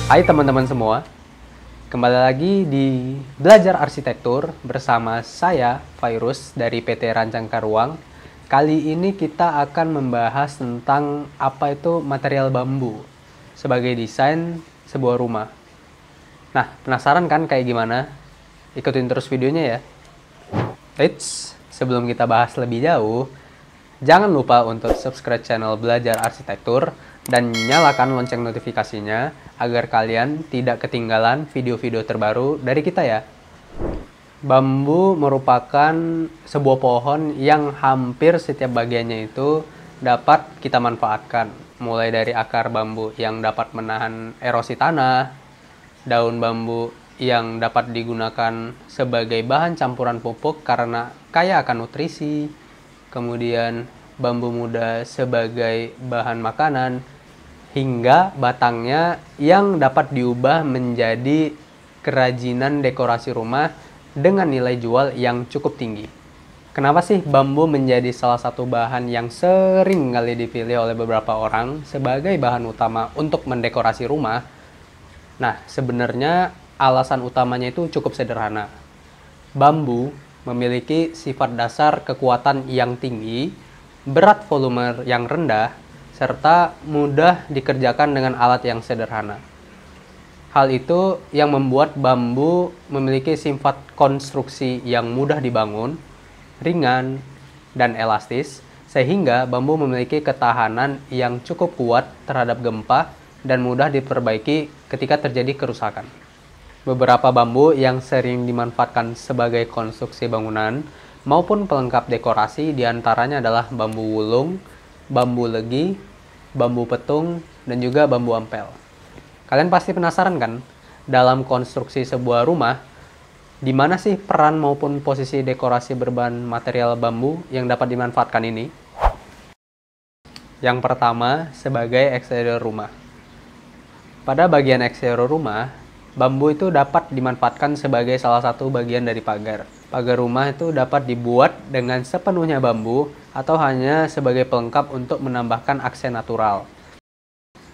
Hai teman-teman semua, kembali lagi di Belajar Arsitektur bersama saya, Virus dari PT Rancang Karuang. Kali ini kita akan membahas tentang apa itu material bambu sebagai desain sebuah rumah. Nah, penasaran kan kayak gimana? Ikutin terus videonya ya. Eits, sebelum kita bahas lebih jauh, jangan lupa untuk subscribe channel Belajar Arsitektur dan nyalakan lonceng notifikasinya agar kalian tidak ketinggalan video-video terbaru dari kita ya. Bambu merupakan sebuah pohon yang hampir setiap bagiannya itu dapat kita manfaatkan. Mulai dari akar bambu yang dapat menahan erosi tanah, daun bambu yang dapat digunakan sebagai bahan campuran pupuk karena kaya akan nutrisi, kemudian bambu muda sebagai bahan makanan, hingga batangnya yang dapat diubah menjadi kerajinan dekorasi rumah dengan nilai jual yang cukup tinggi. Kenapa sih bambu menjadi salah satu bahan yang sering kali dipilih oleh beberapa orang sebagai bahan utama untuk mendekorasi rumah? Nah, sebenarnya alasan utamanya itu cukup sederhana. Bambu memiliki sifat dasar kekuatan yang tinggi, berat volume yang rendah, serta mudah dikerjakan dengan alat yang sederhana. Hal itu yang membuat bambu memiliki sifat konstruksi yang mudah dibangun, ringan, dan elastis, sehingga bambu memiliki ketahanan yang cukup kuat terhadap gempa dan mudah diperbaiki ketika terjadi kerusakan. Beberapa bambu yang sering dimanfaatkan sebagai konstruksi bangunan maupun pelengkap dekorasi diantaranya adalah bambu wulung, bambu legi, bambu petung, dan juga bambu ampel. Kalian pasti penasaran kan, dalam konstruksi sebuah rumah, di mana sih peran maupun posisi dekorasi berbahan material bambu yang dapat dimanfaatkan ini? Yang pertama, sebagai eksterior rumah. Pada bagian eksterior rumah, bambu itu dapat dimanfaatkan sebagai salah satu bagian dari pagar. Pagar rumah itu dapat dibuat dengan sepenuhnya bambu atau hanya sebagai pelengkap untuk menambahkan aksen natural.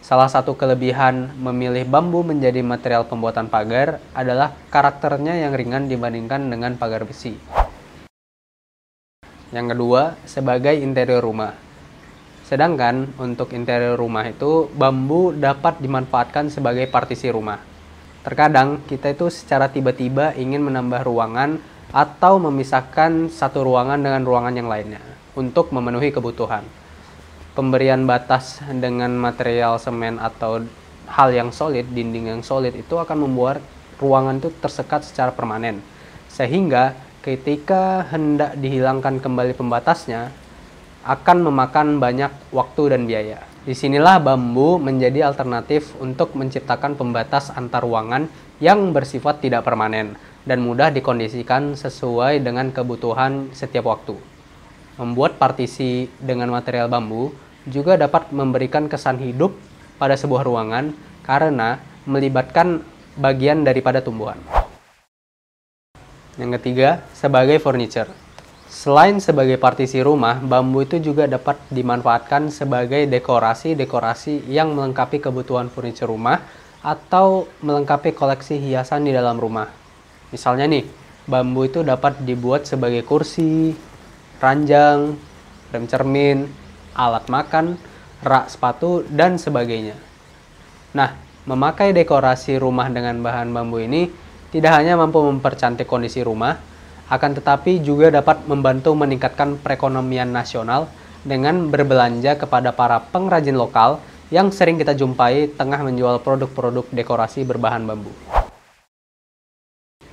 Salah satu kelebihan memilih bambu menjadi material pembuatan pagar adalah karakternya yang ringan dibandingkan dengan pagar besi. Yang kedua, sebagai interior rumah. Sedangkan untuk interior rumah itu, bambu dapat dimanfaatkan sebagai partisi rumah. Terkadang kita itu secara tiba-tiba ingin menambah ruangan atau memisahkan satu ruangan dengan ruangan yang lainnya untuk memenuhi kebutuhan. Pemberian batas dengan material semen atau hal yang solid, dinding yang solid itu akan membuat ruangan itu tersekat secara permanen. Sehingga ketika hendak dihilangkan kembali pembatasnya, akan memakan banyak waktu dan biaya. Disinilah bambu menjadi alternatif untuk menciptakan pembatas antar ruangan yang bersifat tidak permanen dan mudah dikondisikan sesuai dengan kebutuhan setiap waktu. Membuat partisi dengan material bambu juga dapat memberikan kesan hidup pada sebuah ruangan karena melibatkan bagian daripada tumbuhan. Yang ketiga, sebagai furniture. Selain sebagai partisi rumah, bambu itu juga dapat dimanfaatkan sebagai dekorasi-dekorasi yang melengkapi kebutuhan furniture rumah atau melengkapi koleksi hiasan di dalam rumah. Misalnya nih, bambu itu dapat dibuat sebagai kursi, ranjang, rem cermin, alat makan, rak sepatu, dan sebagainya. Nah, memakai dekorasi rumah dengan bahan bambu ini tidak hanya mampu mempercantik kondisi rumah, akan tetapi juga dapat membantu meningkatkan perekonomian nasional dengan berbelanja kepada para pengrajin lokal yang sering kita jumpai tengah menjual produk-produk dekorasi berbahan bambu.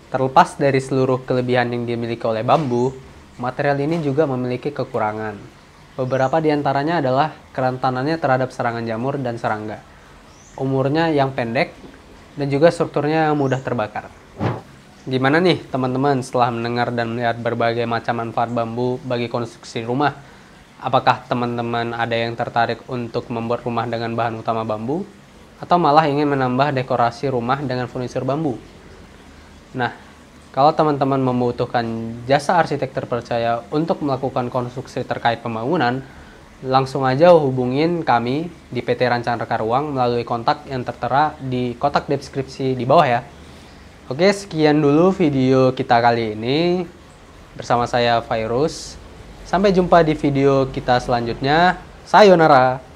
Terlepas dari seluruh kelebihan yang dimiliki oleh bambu, material ini juga memiliki kekurangan. Beberapa diantaranya adalah kerentanannya terhadap serangan jamur dan serangga, umurnya yang pendek, dan juga strukturnya yang mudah terbakar. Gimana nih teman-teman setelah mendengar dan melihat berbagai macam manfaat bambu bagi konstruksi rumah? Apakah teman-teman ada yang tertarik untuk membuat rumah dengan bahan utama bambu? Atau malah ingin menambah dekorasi rumah dengan furniture bambu? Nah, kalau teman-teman membutuhkan jasa arsitek terpercaya untuk melakukan konstruksi terkait pembangunan, langsung aja hubungin kami di PT Rancangan Reka Ruang melalui kontak yang tertera di kotak deskripsi di bawah ya. Oke, sekian dulu video kita kali ini bersama saya Virus. Sampai jumpa di video kita selanjutnya. Sayonara.